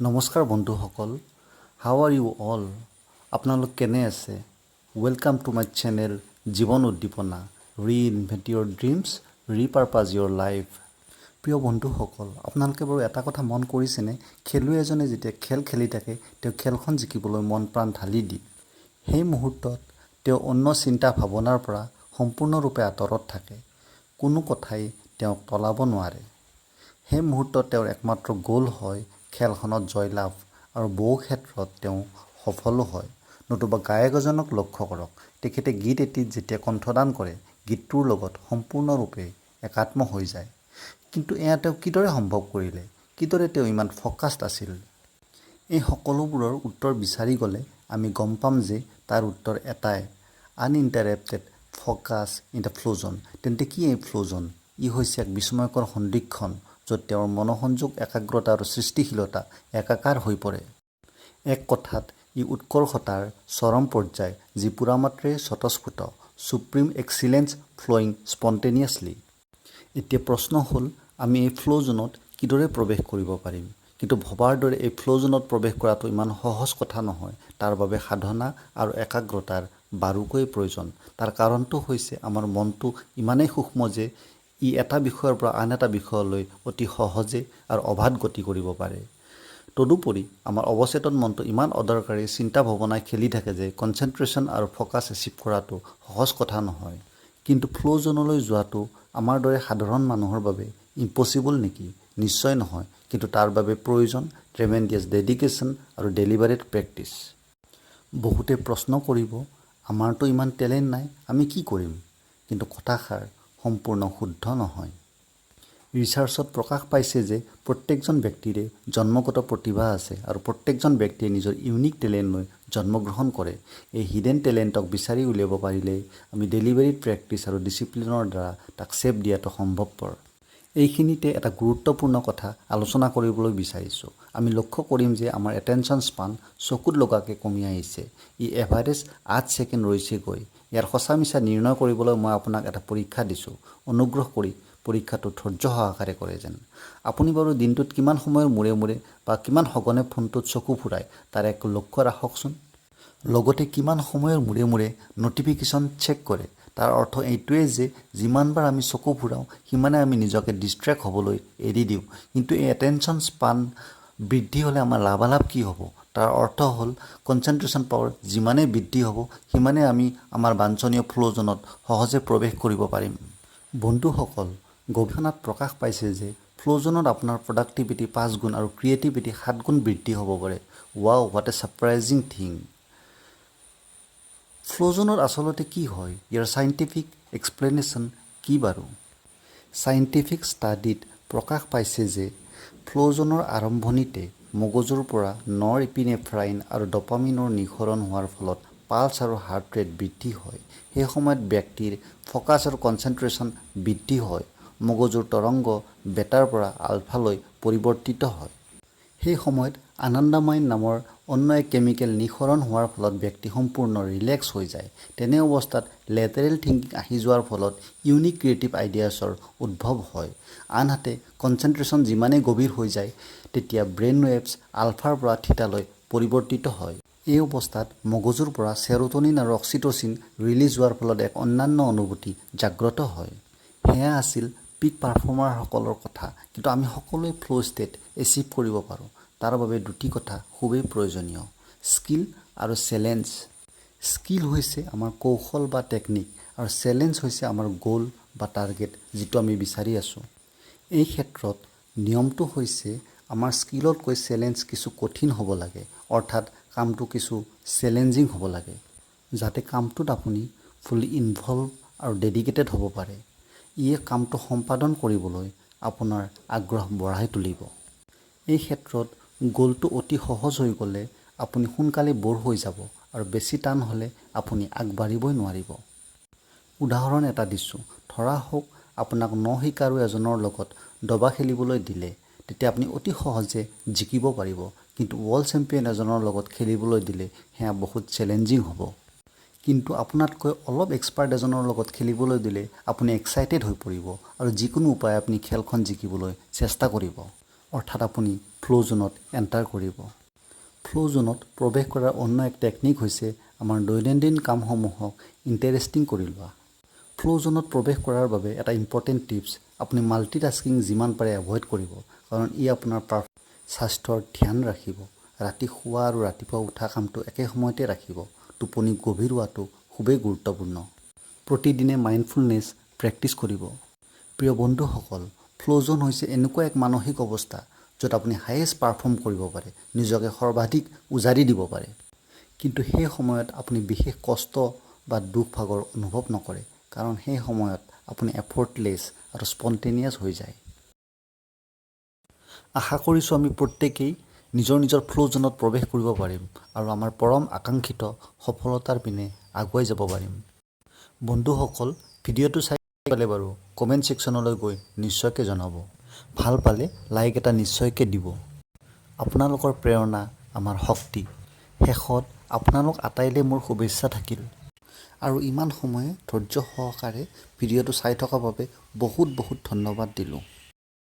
নমস্কাৰ বন্ধুসকল, how are U all? আপোনালোক কেনে আছে? ৱেলকাম টু মাই চেনেল জীৱন উদ্দীপনা, ৰিইনভেণ্ট ইয়ৰ ড্ৰিমছ, ৰিপাৰপাজ ইয়ৰ লাইফ। প্ৰিয় বন্ধুসকল, আপোনালোকে বাৰু এটা কথা মন কৰিছেনে? খেলুৱৈ এজনে যেতিয়া খেল খেলি থাকে, তেওঁ খেলখন জিকিবলৈ মন প্ৰাণ ঢালি দিয়ে। সেই মুহূৰ্তত তেওঁ অন্য চিন্তা ভাৱনাৰ পৰা সম্পূৰ্ণৰূপে আঁতৰত থাকে। কোনো কথাই তেওঁক টলাব নোৱাৰে। সেই মুহূৰ্তত তেওঁৰ একমাত্ৰ গ'ল হয় খেলখনত জয়লাভ, আৰু বহু ক্ষেত্ৰত তেওঁ সফলো হয়। নতুবা গায়ক এজনক লক্ষ্য কৰক, তেখেতে গীত এটিত যেতিয়া কণ্ঠদান কৰে, গীতটোৰ লগত সম্পূৰ্ণৰূপে একাত্ম হৈ যায়। কিন্তু এয়া তেওঁ কিদৰে সম্ভৱ কৰিলে? কিদৰে তেওঁ ইমান ফ'কাছড আছিল? এই সকলোবোৰৰ উত্তৰ বিচাৰি গ'লে আমি গম পাম যে তাৰ উত্তৰ এটাই: আনইণ্টাৰেপ্টেড ফ'কাছ ইন দ্য ফ্ল'জন। তেন্তে কি এই ফ্ল'জন? ই হৈছে এক বিস্ময়কৰ সন্দিক্ষণ য'ত তেওঁৰ মনোসংযোগ, একাগ্ৰতা আৰু সৃষ্টিশীলতা একাকাৰ হৈ পৰে। এক কথাত ই উৎকৰ্ষতাৰ চৰম পৰ্যায়, যি পুৰামাত্ৰেই স্বতঃস্ফূৰ্ত, ছুপ্ৰিম এক্সিলেঞ্চ ফ্ল'য়িং স্পণ্টেনিয়াছলি। এতিয়া প্ৰশ্ন হ'ল, আমি এই ফ্ল'জনত কিদৰে প্ৰৱেশ কৰিব পাৰিম? কিন্তু ভবাৰ দৰে এই ফ্ল'জনত প্ৰৱেশ কৰাটো ইমান সহজ কথা নহয়। তাৰ বাবে সাধনা আৰু একাগ্ৰতাৰ বাৰুকৈ প্ৰয়োজন। তাৰ কাৰণটো হৈছে আমাৰ মনটো ইমানেই সূক্ষ্ম যে ই এটা বিষয়ৰ পৰা আন এটা বিষয়লৈ অতি সহজে আৰু অবাধ গতি কৰিব পাৰে। তদুপৰি আমাৰ অৱচেতন মনটো ইমান অদৰকাৰী চিন্তা ভাৱনাই খেলি থাকে যে কনচেনট্ৰেশ্যন আৰু ফ'কাছ এচিভ কৰাটো সহজ কথা নহয়। কিন্তু ফ্ল'জনলৈ যোৱাটো আমাৰ দৰে সাধাৰণ মানুহৰ বাবে ইম্পচিবল নেকি? নিশ্চয় নহয়। কিন্তু তাৰ বাবে প্ৰয়োজন ট্ৰেমেণ্ডিয়াছ ডেডিকেশ্যন আৰু ডেলিবাৰেট প্ৰেক্টিছ। বহুতে প্ৰশ্ন কৰিব, আমাৰতো ইমান টেলেণ্ট নাই, আমি কি কৰিম? কিন্তু কথাষাৰ সম্পূৰ্ণ শুদ্ধ নহয়। ৰিচাৰ্চত প্ৰকাশ পাইছে যে প্ৰত্যেকজন ব্যক্তিৰে জন্মগত প্ৰতিভা আছে, আৰু প্ৰত্যেকজন ব্যক্তিয়ে নিজৰ ইউনিক টেলেণ্ট লৈ জন্মগ্ৰহণ কৰে। এই হিডেন টেলেণ্টক বিচাৰি উলিয়াব পাৰিলেই আমি ডেলিভাৰীড প্ৰেক্টিছ আৰু ডিচিপ্লিনৰ দ্বাৰা তাক চেপ দিয়াটো সম্ভৱপৰ। এইখিনিতে এটা গুৰুত্বপূৰ্ণ কথা আলোচনা কৰিবলৈ বিচাৰিছোঁ। আমি লক্ষ্য কৰিম যে আমাৰ এটেনশ্যন স্পান চকুত লগাকৈ কমি আহিছে। ই এভাৰেজ 8 ছেকেণ্ড ৰৈছেগৈ। ইয়াৰ সঁচা মিছা নিৰ্ণয় কৰিবলৈ মই আপোনাক এটা পৰীক্ষা দিছোঁ। অনুগ্ৰহ কৰি পৰীক্ষাটো ধৈৰ্য সহকাৰে কৰে যেন। আপুনি বাৰু দিনটোত কিমান সময়ৰ মূৰে মূৰে বা কিমান সঘনে ফোনটোত চকু ফুৰাই তাৰ এক লক্ষ্য ৰাখকচোন। লগতে কিমান সময়ৰ মূৰে মূৰে ন'টিফিকেশ্যন চেক কৰে। তাৰ অৰ্থ এইটোৱেই যে যিমানবাৰ আমি চকু ফুৰাওঁ, সিমানে আমি নিজকে ডিষ্ট্ৰেক্ট হ'বলৈ এৰি দিওঁ। কিন্তু এই এটেনশ্যন স্পান বৃদ্ধি হ'লে আমাৰ লাভালাভ কি হ'ব? তাৰ অৰ্থ হ'ল কনচেনট্ৰেশ্যন পাৱাৰ যিমানেই বৃদ্ধি হ'ব, সিমানেই আমি আমাৰ বাঞ্ছনীয় ফ্ল'জনত সহজে প্ৰৱেশ কৰিব পাৰিম। বন্ধুসকল, গৱেষণাত প্ৰকাশ পাইছে যে ফ্ল'জনত আপোনাৰ প্ৰডাক্টিভিটি 5 গুণ আৰু ক্ৰিয়েটিভিটি 7 গুণ বৃদ্ধি হ'ব পাৰে। Wow, what a surprising thing! ফ্ল'জনত আচলতে কি হয়? ইয়াৰ চাইণ্টিফিক এক্সপ্লেনেশ্যন কি বাৰু? চাইণ্টিফিক ষ্টাডিত প্ৰকাশ পাইছে যে ফ্ল'জনৰ আৰম্ভণিতে মগজুৰ পৰা নৰ ইপিনেফ্ৰাইন আৰু ডপামিনৰ নিঃসৰণ হোৱাৰ ফলত পালছ আৰু হাৰ্ট ৰেট বৃদ্ধি হয়। সেই সময়ত ব্যক্তিৰ ফ'কাছ আৰু কনচেনট্ৰেশ্যন বৃদ্ধি হয়। মগজুৰ তৰংগ বেটাৰ পৰা আলফালৈ পৰিৱৰ্তিত হয়। সেই সময়ত আনন্দামাইন নামৰ অন্য এক কেমিকেল নিঃসৰণ হোৱাৰ ফলত ব্যক্তি সম্পূৰ্ণ ৰিলেক্স হৈ যায়। তেনে অৱস্থাত লেটাৰেল থিংকিং আহি যোৱাৰ ফলত ইউনিক ক্ৰিয়েটিভ আইডিয়াছৰ উদ্ভৱ হয়। আনহাতে কনচেনট্ৰেশ্যন যিমানেই গভীৰ হৈ যায়, তেতিয়া ব্ৰেইন ৱেভছ আলফাৰ পৰা থিটালৈ পৰিৱৰ্তিত হয়। এই অৱস্থাত মগজুৰ পৰা চেৰোটনিন আৰু অক্সিটচিন ৰিলিজ হোৱাৰ ফলত এক অন্যান্য অনুভূতি জাগ্ৰত হয়। সেয়া আছিল পিক পাৰফৰ্মাৰসকলৰ কথা। কিন্তু আমি সকলোৱে ফ্ল' ষ্টেট এচিভ কৰিব পাৰোঁ। তাৰ বাবে দুটি কথা খুবেই প্ৰয়োজনীয়: স্কিল আৰু চেলেঞ্জ। স্কিল হৈছে আমাৰ কৌশল বা টেকনিক, আৰু চেলেঞ্জ হৈছে আমাৰ গ'ল বা টাৰ্গেট, যিটো আমি বিচাৰি আছোঁ। এই ক্ষেত্ৰত নিয়মটো হৈছে আমাৰ স্কিলতকৈ চেলেঞ্জ কিছু কঠিন হ'ব লাগে, অৰ্থাৎ কামটো কিছু চেলেঞ্জিং হ'ব লাগে, যাতে কামটোত আপুনি ফুলি ইনভলভ আৰু ডেডিকেটেড হ'ব পাৰে। ইয়ে কামটো সম্পাদন কৰিবলৈ আপোনাৰ আগ্ৰহ বঢ়াই তুলিব। এই ক্ষেত্ৰত গ'লটো অতি সহজ হৈ গ'লে আপুনি সোনকালে ব'ৰ হৈ যাব, আৰু বেছি টান হ'লে আপুনি আগবাঢ়িবই নোৱাৰিব। উদাহৰণ এটা দিছোঁ। ধৰা হওক, আপোনাক ন-শিকাৰু এজনৰ লগত দবা খেলিবলৈ দিলে, তেতিয়া আপুনি অতি সহজে জিকিব পাৰিব। কিন্তু ৱৰ্ল্ড চেম্পিয়ন এজনৰ লগত খেলিবলৈ দিলে সেয়া বহুত চেলেঞ্জিং হ'ব। কিন্তু আপোনাতকৈ অলপ এক্সপাৰ্ট এজনৰ লগত খেলিবলৈ দিলে আপুনি এক্সাইটেড হৈ পৰিব, আৰু যিকোনো উপায়ে আপুনি খেলখন জিকিবলৈ চেষ্টা কৰিব। অৰ্থাৎ আপুনি ফ্ল' জোনত এণ্টাৰ কৰিব। ফ্ল' জোনত প্ৰৱেশ কৰাৰ অন্য এক টেকনিক হৈছে আমাৰ দৈনন্দিন কামসমূহক ইণ্টাৰেষ্টিং কৰি লোৱা। ফ্ল' জোনত প্ৰৱেশ কৰাৰ বাবে এটা ইম্পৰ্টেণ্ট টিপছ, আপুনি মাল্টিটাস্কিং যিমান পাৰে এভইড কৰিব, কাৰণ ই আপোনাৰ স্বাস্থ্যৰ ধ্যান ৰাখিব। ৰাতি শোৱা আৰু ৰাতিপুৱা উঠা কামটো একে সময়তে ৰাখিব। টোপনি গভীৰ হোৱাটো খুবেই গুৰুত্বপূৰ্ণ। প্ৰতিদিনে মাইণ্ডফুলনেছ প্ৰেক্টিছ কৰিব। প্ৰিয় বন্ধুসকল, ফ্ল' জোন হৈছে এনেকুৱা এক মানসিক অৱস্থা য'ত আপুনি হায়েষ্ট পাৰফৰ্ম কৰিব পাৰে, নিজকে সৰ্বাধিক উজাৰি দিব পাৰে। কিন্তু সেই সময়ত আপুনি বিশেষ কষ্ট বা দুখ ভাগৰ অনুভৱ নকৰে, কাৰণ সেই সময়ত আপুনি এফৰ্টলেছ আৰু স্পণ্টেনিয়াছ হৈ যায়। আশা কৰিছোঁ আমি প্ৰত্যেকেই নিজৰ নিজৰ ফ্ল' জোনত প্ৰৱেশ কৰিব পাৰিম আৰু আমাৰ পৰম আকাংক্ষিত সফলতাৰ পিনে আগুৱাই যাব পাৰিম। বন্ধুসকল, ভিডিঅ'টো চাই পালে বাৰু কমেণ্ট ছেকশ্যনলৈ গৈ নিশ্চয়কৈ জনাব। ভাল পালে লাইক এটা নিশ্চয়কৈ দিব। আপোনালোকৰ প্ৰেৰণা আমাৰ শক্তি। শেষত আপোনালোক আটাইলৈ মোৰ শুভেচ্ছা থাকিল। আৰু ইমান সময়ে ধৈৰ্য সহকাৰে ভিডিঅ'টো চাই থকাৰ বাবে বহুত বহুত ধন্যবাদ দিলোঁ।